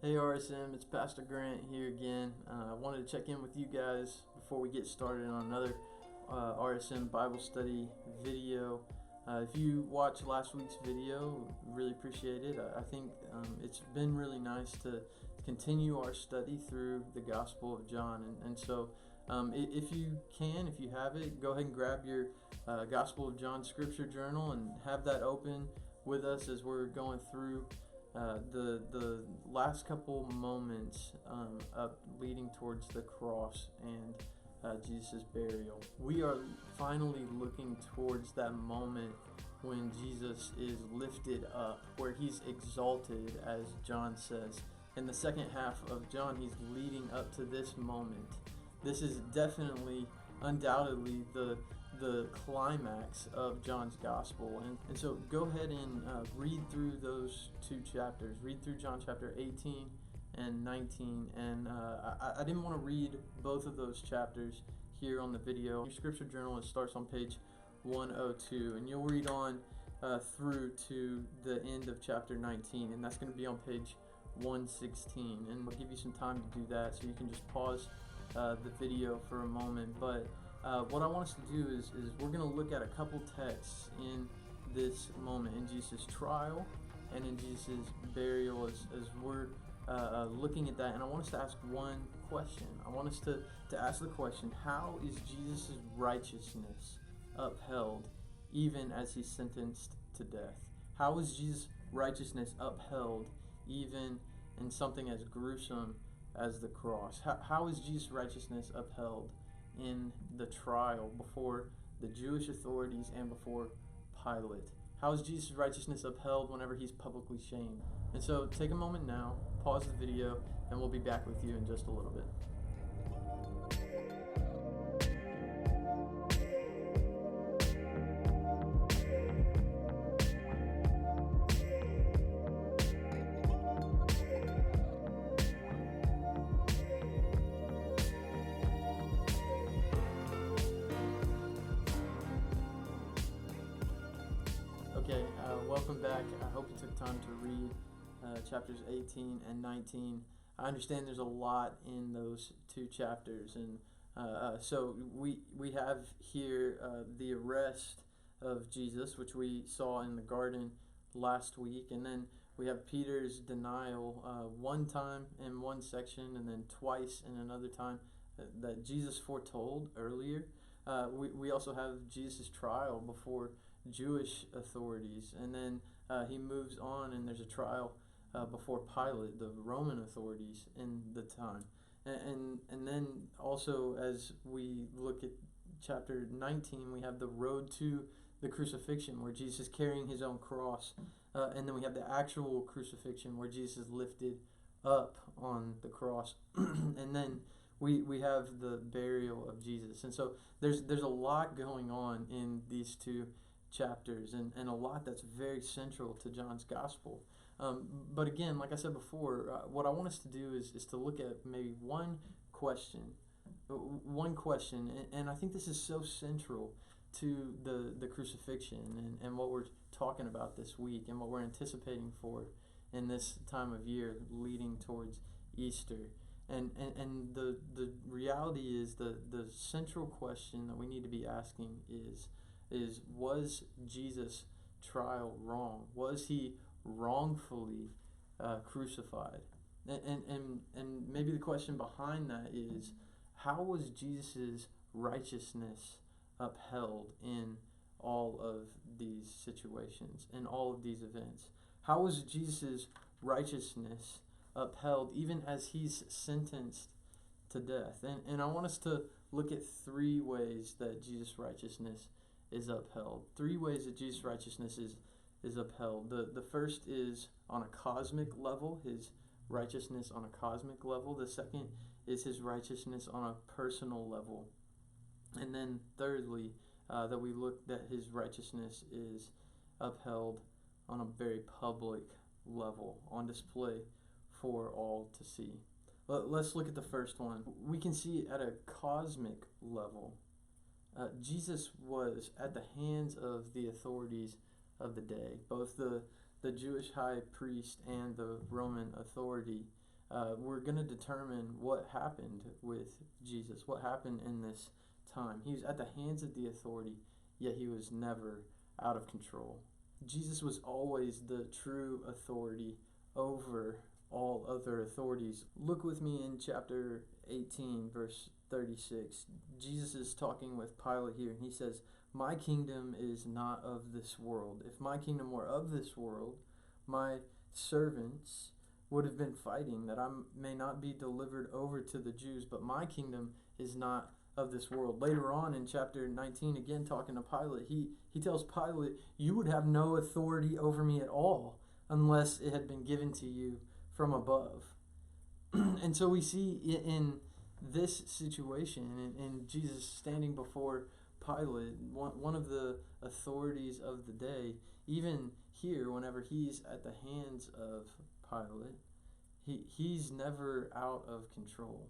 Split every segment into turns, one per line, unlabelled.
Hey RSM, it's Pastor Grant here again. I wanted to check in with you guys before we get started on another RSM Bible study video. If you watched last week's video, really appreciate it. I think it's been really nice to continue our study through the Gospel of John. And so if you can, if you have it, go ahead and grab your Gospel of John Scripture Journal and have that open with us as we're going through the last couple moments up leading towards the cross and Jesus' burial. We are finally looking towards that moment when Jesus is lifted up, where he's exalted, as John says. In the second half of John, he's leading up to this moment. This is definitely, undoubtedly, the climax of John's gospel. And so go ahead and read through those two chapters. Read through John chapter 18 and 19. And I didn't want to read both of those chapters here on the video. Your scripture journal, it starts on page 102, and you'll read on through to the end of chapter 19, and that's going to be on page 116. And we'll give you some time to do that, so you can just pause the video for a moment. But what I want us to do is we're going to look at a couple texts in this moment, in Jesus' trial and in Jesus' burial, as we're looking at that. And I want us to ask one question. I want us to ask the question, how is Jesus' righteousness upheld even as he's sentenced to death? How is Jesus' righteousness upheld even in something as gruesome as the cross? How is Jesus' righteousness upheld in the trial before the Jewish authorities and before Pilate? How is Jesus' righteousness upheld whenever he's publicly shamed? And so take a moment now, pause the video, and we'll be back with you in just a little bit. Okay, welcome back. I hope you took time to read chapters 18 and 19. I understand there's a lot in those two chapters, and so we have here the arrest of Jesus, which we saw in the garden last week, and then we have Peter's denial one time in one section and then twice in another time that Jesus foretold earlier. We also have Jesus' trial before Jewish authorities, and then he moves on, and there's a trial before Pilate, the Roman authorities in the time. And then also, as we look at chapter 19, we have the road to the crucifixion, where Jesus is carrying his own cross, and then we have the actual crucifixion, where Jesus is lifted up on the cross, and then we have the burial of Jesus. And so there's a lot going on in these two chapters, and a lot that's very central to John's gospel. But again, like I said before, what I want us to do is to look at maybe one question, and I think this is so central to the crucifixion and what we're talking about this week and what we're anticipating for in this time of year leading towards Easter. And the reality is the central question that we need to be asking is was Jesus' trial wrong? Was he wrongfully crucified? And maybe the question behind that is, how was Jesus' righteousness upheld in all of these situations, in all of these events? How was Jesus' righteousness upheld even as he's sentenced to death? And I want us to look at three ways that Jesus' righteousness is upheld. Three ways that Jesus' righteousness is upheld. The first is on a cosmic level, his righteousness on a cosmic level. The second is his righteousness on a personal level. And then thirdly, that we look that his righteousness is upheld on a very public level, on display for all to see. Let's look at the first one. We can see at a cosmic level, Jesus was at the hands of the authorities of the day, both the Jewish high priest and the Roman authority. we're going to determine what happened with Jesus, what happened in this time. He was at the hands of the authority, yet he was never out of control. Jesus was always the true authority over all other authorities. Look with me in chapter 18, verse 36. Jesus is talking with Pilate here, and he says, "My kingdom is not of this world. If my kingdom were of this world, my servants would have been fighting that I may not be delivered over to the Jews, but my kingdom is not of this world." Later on in chapter 19, again talking to Pilate, he tells Pilate, "You would have no authority over me at all unless it had been given to you from above." And so we see in this situation, in Jesus standing before Pilate, one of the authorities of the day, even here, whenever he's at the hands of Pilate, he's never out of control.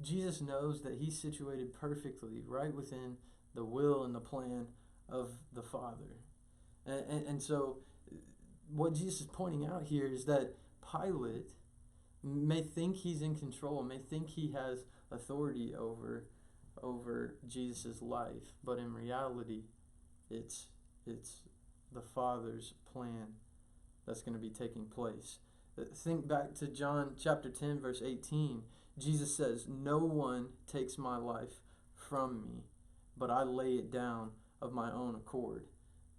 Jesus knows that he's situated perfectly right within the will and the plan of the Father. And so what Jesus is pointing out here is that Pilate may think he's in control, may think he has authority over Jesus' life, but in reality, it's the Father's plan that's going to be taking place. Think back to John chapter 10, verse 18. Jesus says, "No one takes my life from me, but I lay it down of my own accord."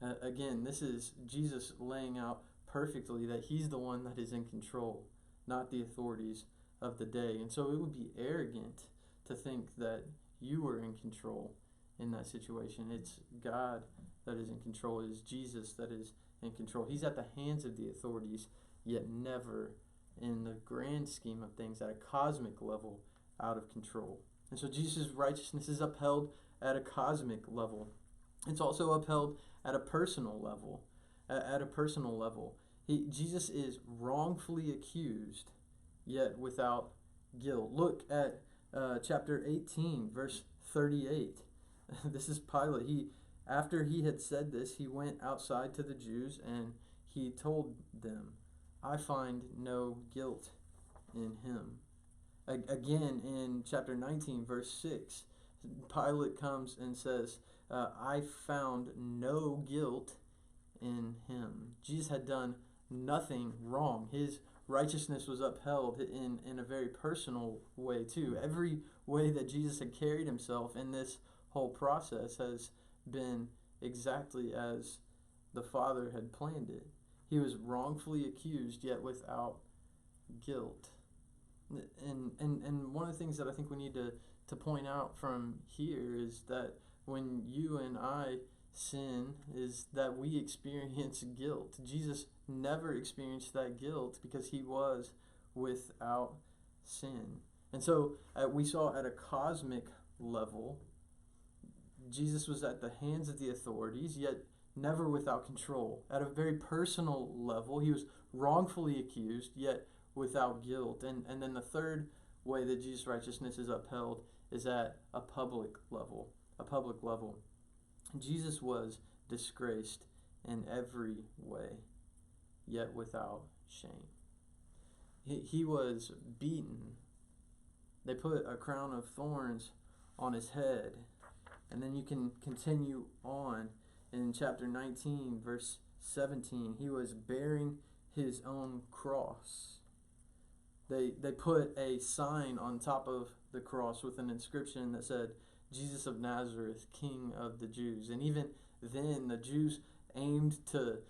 Again, this is Jesus laying out perfectly that he's the one that is in control, not the authorities of the day. And so it would be arrogant to think that you were in control in that situation. It's God that is in control. It is Jesus that is in control. He's at the hands of the authorities, yet never in the grand scheme of things at a cosmic level out of control. And so Jesus' righteousness is upheld at a cosmic level. It's also upheld at a personal level. At a personal level, Jesus is wrongfully accused, yet without guilt. Look at chapter 18, verse 38. This is Pilate. After he had said this, he went outside to the Jews and he told them, "I find no guilt in him." Again, in chapter 19, verse 6, Pilate comes and says, "I found no guilt in him." Jesus had done nothing wrong. His righteousness was upheld in a very personal way, too. Every way that Jesus had carried himself in this whole process has been exactly as the Father had planned it. He was wrongfully accused, yet without guilt. And one of the things that I think we need to point out from here is that when you and I sin, is that we experience guilt. Jesus never experienced that guilt because he was without sin. And so we saw at a cosmic level, Jesus was at the hands of the authorities, yet never without control. At a very personal level, he was wrongfully accused, yet without guilt. And then the third way that Jesus' righteousness is upheld is at a public level. A public level. Jesus was disgraced in every way, yet without shame. He was beaten. They put a crown of thorns on his head. And then you can continue on in chapter 19, verse 17. He was bearing his own cross. They put a sign on top of the cross with an inscription that said, "Jesus of Nazareth, King of the Jews." And even then, the Jews aimed to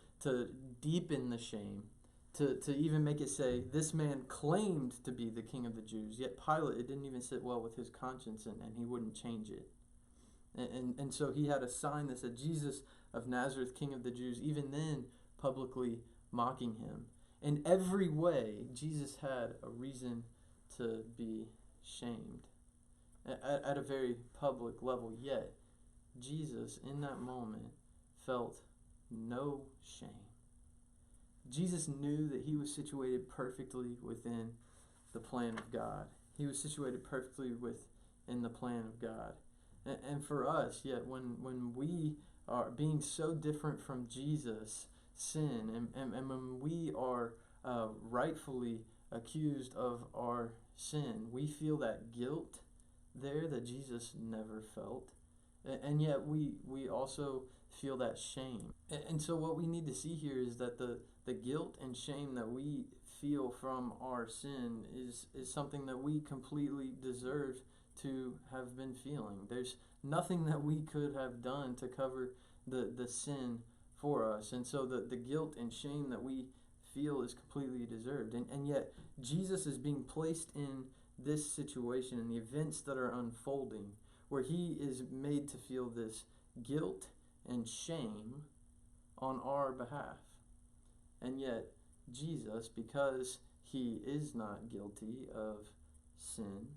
deepen the shame, to even make it say, "This man claimed to be the King of the Jews." Yet Pilate, it didn't even sit well with his conscience, and he wouldn't change it. And so he had a sign that said, "Jesus of Nazareth, King of the Jews," even then publicly mocking him. In every way, Jesus had a reason to be shamed at a very public level. Yet, Jesus, in that moment, felt no shame. Jesus knew that he was situated perfectly within the plan of God. He was situated perfectly within the plan of God. And for us, yet, when we are being so different from Jesus, sin, and when we are rightfully accused of our sin. We feel that guilt there that Jesus never felt. And yet we also feel that shame. And so what we need to see here is that the guilt and shame that we feel from our sin is something that we completely deserve to have been feeling. There's nothing that we could have done to cover the sin for us. And so the guilt and shame that we feel is completely deserved. And yet Jesus is being placed in this situation and the events that are unfolding where he is made to feel this guilt and shame on our behalf. And yet Jesus, because he is not guilty of sin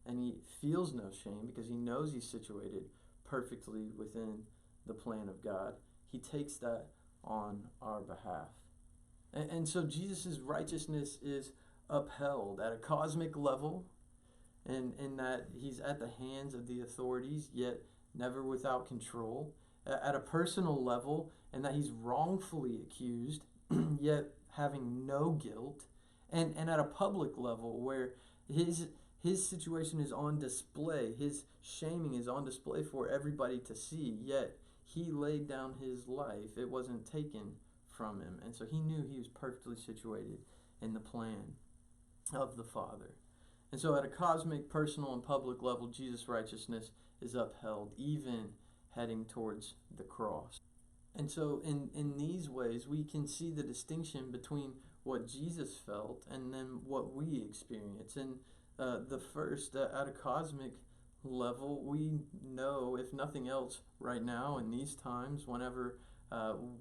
and he feels no shame because he knows he's situated perfectly within the plan of God, he takes that on our behalf. And so Jesus' righteousness is upheld at a cosmic level, and in that he's at the hands of the authorities, yet never without control. At a personal level, and that he's wrongfully accused, yet having no guilt. And at a public level, where his situation is on display, his shaming is on display for everybody to see, yet he laid down his life. It wasn't taken from him. And so he knew he was perfectly situated in the plan of the Father. And so at a cosmic, personal, and public level, Jesus' righteousness is upheld, even heading towards the cross. And so in these ways, we can see the distinction between what Jesus felt and then what we experience. And the first, at a cosmic level, we know, if nothing else, right now in these times, whenever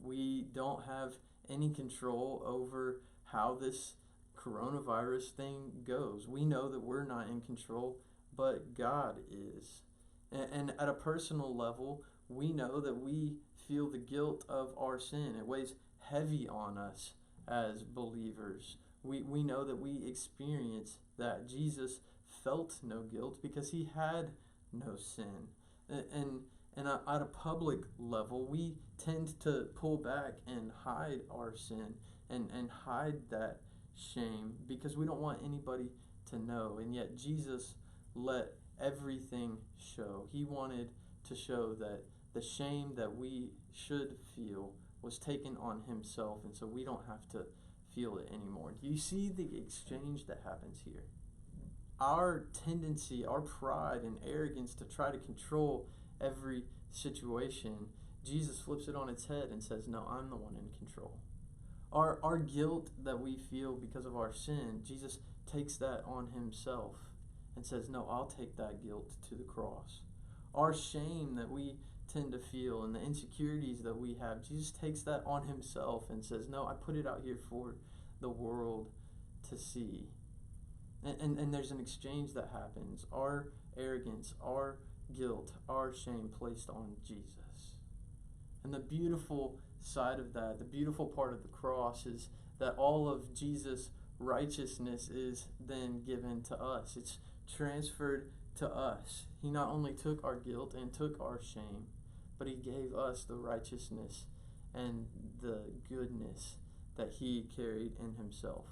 we don't have any control over how this coronavirus thing goes. We know that we're not in control, but God is. And at a personal level, we know that we feel the guilt of our sin. It weighs heavy on us as believers. We know that we experience that. Jesus felt no guilt because he had no sin. And at a public level, we tend to pull back and hide our sin and hide that shame because we don't want anybody to know. And yet Jesus let everything show. He wanted to show that the shame that we should feel was taken on himself, and so we don't have to feel it anymore. Do you see the exchange that happens here? Our tendency, our pride and arrogance to try to control every situation, Jesus flips it on its head and says, no, I'm the one in control. Our guilt that we feel because of our sin, Jesus takes that on himself and says, no, I'll take that guilt to the cross. Our shame that we tend to feel and the insecurities that we have, Jesus takes that on himself and says, no, I put it out here for the world to see. And there's an exchange that happens. Our arrogance, our guilt, our shame placed on Jesus. And the beautiful side of that, the beautiful part of the cross is that all of Jesus' righteousness is then given to us. It's transferred to us. He not only took our guilt and took our shame, but he gave us the righteousness and the goodness that he carried in himself.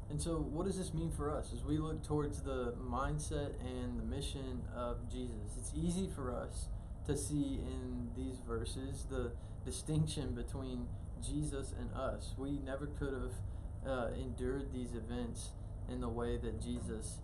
And so what does this mean for us as we look towards the mindset and the mission of Jesus? It's easy for us to see in these verses the distinction between Jesus and us. We never could have endured these events in the way that Jesus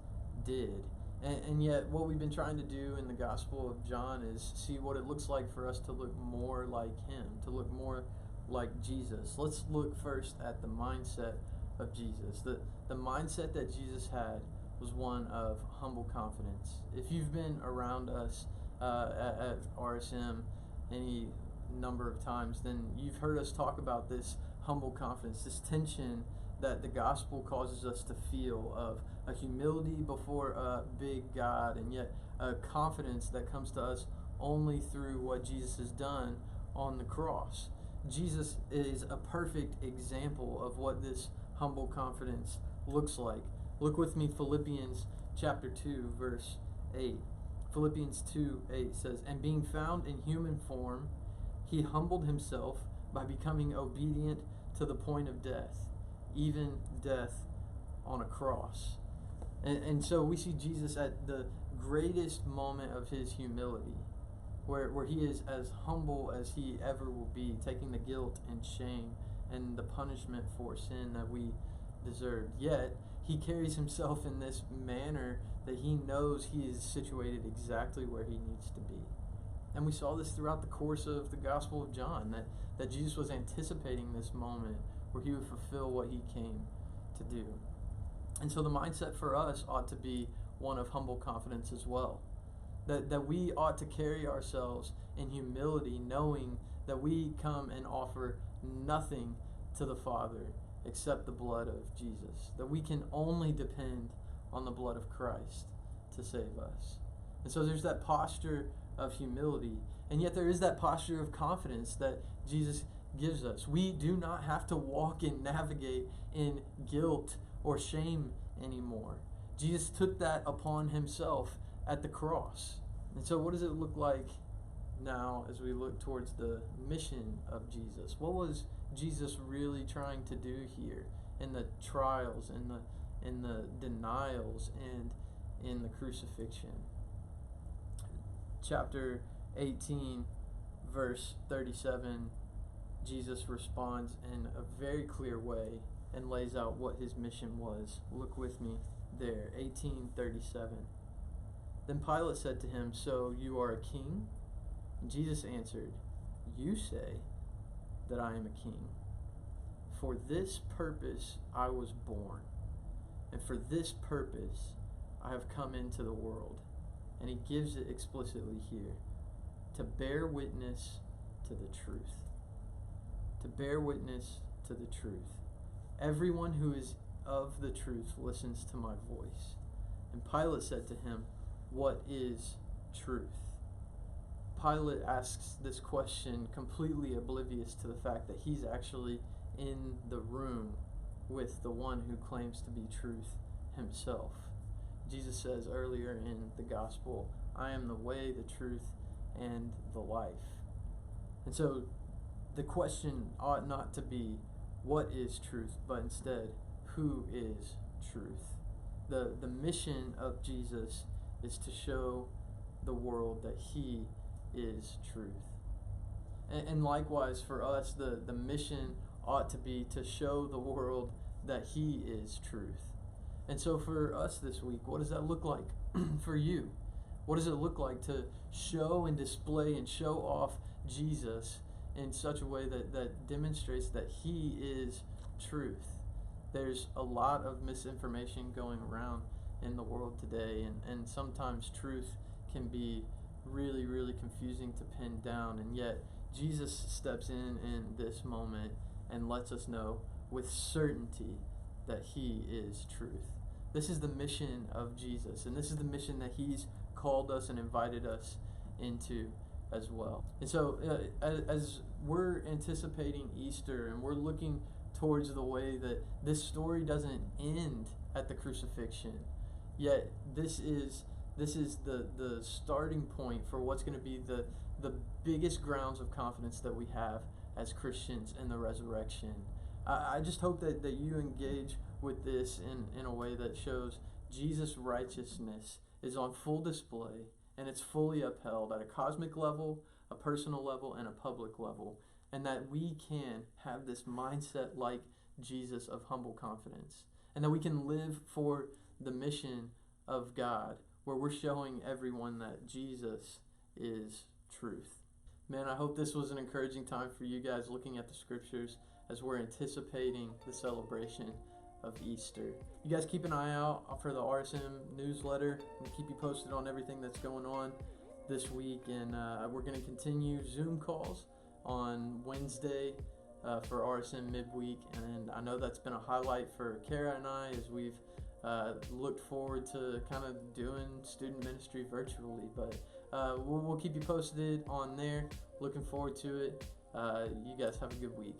did. And yet what we've been trying to do in the Gospel of John is see what it looks like for us to look more like him, to look more like Jesus. Let's look first at the mindset of Jesus. The mindset that Jesus had was one of humble confidence. If you've been around us at RSM any number of times, then you've heard us talk about this humble confidence, this tension that the gospel causes us to feel of a humility before a big God, and yet a confidence that comes to us only through what Jesus has done on the cross. Jesus is a perfect example of what this humble confidence looks like. Look with me, Philippians chapter 2, verse 8. Philippians 2:8 says, and being found in human form, he humbled himself by becoming obedient to the point of death, even death on a cross. And so we see Jesus at the greatest moment of his humility, where he is as humble as he ever will be, taking the guilt and shame and the punishment for sin that we deserved. Yet he carries himself in this manner that he knows he is situated exactly where he needs to be. And we saw this throughout the course of the Gospel of John, that Jesus was anticipating this moment where he would fulfill what he came to do. And so the mindset for us ought to be one of humble confidence as well. That we ought to carry ourselves in humility, knowing that we come and offer nothing to the Father except the blood of Jesus. That we can only depend on the blood of Christ to save us. And so there's that posture of humility, and yet there is that posture of confidence that Jesus gives us. We do not have to walk and navigate in guilt or shame anymore. Jesus took that upon himself at the cross. And so what does it look like now as we look towards the mission of Jesus? What was Jesus really trying to do here in the trials, in the denials, and in the crucifixion? Chapter 18, verse 37, Jesus responds in a very clear way and lays out what his mission was. Look with me there, 18:37. Then Pilate said to him, "So you are a king?" And Jesus answered, "You say that I am a king. For this purpose I was born, and for this purpose I have come into the world." And he gives it explicitly here, to bear witness to the truth. To bear witness to the truth. Everyone who is of the truth listens to my voice. And Pilate said to him, "What is truth?" Pilate asks this question completely oblivious to the fact that he's actually in the room with the one who claims to be truth himself. Jesus says earlier in the gospel, "I am the way, the truth, and the life." And so the question ought not to be, what is truth, but instead, who is truth? The mission of Jesus is to show the world that he is truth. And likewise for us, the mission ought to be to show the world that he is truth. And so for us this week, what does that look like for you? What does it look like to show and display and show off Jesus in such a way that demonstrates that he is truth? There's a lot of misinformation going around in the world today, and sometimes truth can be really, really confusing to pin down, and yet Jesus steps in this moment and lets us know with certainty that he is truth. This is the mission of Jesus, and this is the mission that he's called us and invited us into as well. And so as we're anticipating Easter and we're looking towards the way that this story doesn't end at the crucifixion, yet this is the starting point for what's going to be the biggest grounds of confidence that we have as Christians in the resurrection. I just hope that you engage with this in a way that shows Jesus' righteousness is on full display, and it's fully upheld at a cosmic level, a personal level, and a public level, and that we can have this mindset like Jesus of humble confidence, and that we can live for the mission of God, where we're showing everyone that Jesus is truth. Man, I hope this was an encouraging time for you guys looking at the scriptures as we're anticipating the celebration of Easter. You guys keep an eye out for the RSM newsletter. We'll keep you posted on everything that's going on this week, and we're going to continue Zoom calls on Wednesday for RSM midweek, and I know that's been a highlight for Kara and I as we've looked forward to kind of doing student ministry virtually, but we'll keep you posted on there. Looking forward to it. You guys have a good week.